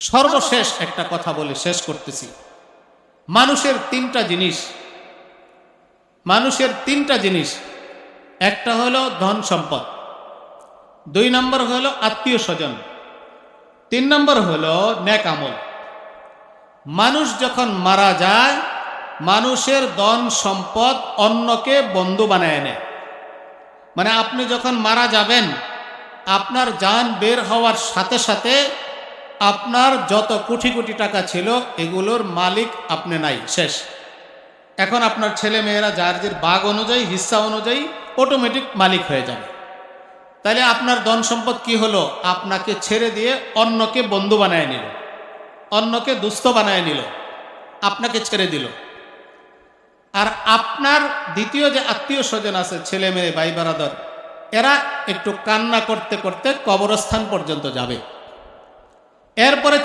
সর্বশেষ একটা কথা বলে শেষ করতেছি। মানুষের তিনটা জিনিস, একটা হলো ধন সম্পদ, 2 নম্বর হলো আত্মীয় স্বজন, 3 নম্বর হলো নেক আমল। মানুষ যখন মারা যায়, মানুষের ধন সম্পদ অন্যকে বন্ধু বানায় নেয়। মানে আপনি যখন মারা যাবেন, আপনার জান বের হওয়ার সাথে সাথে আপনার যত কোটি কোটি টাকা ছিল এগুলোর মালিক আপনি নাই, শেষ। এখন আপনার ছেলে মেয়েরা যার যার ভাগ অনুযায়ী, হিস্সা অনুযায়ী অটোমেটিক মালিক হয়ে যাবে। তাহলে আপনার ধন সম্পদ কি হলো? আপনাকে ছেড়ে দিয়ে অন্যকে বন্ধু বানায় নিল, অন্যকে দুস্থ বানায় নিল, আপনাকে ছেড়ে দিল। আর আপনার দ্বিতীয় যে আত্মীয় স্বজন আছে, ছেলে মেয়ে ভাই বারাদর, এরা একটু কান্না করতে করতে কবরস্থান পর্যন্ত যাবে। এরপরে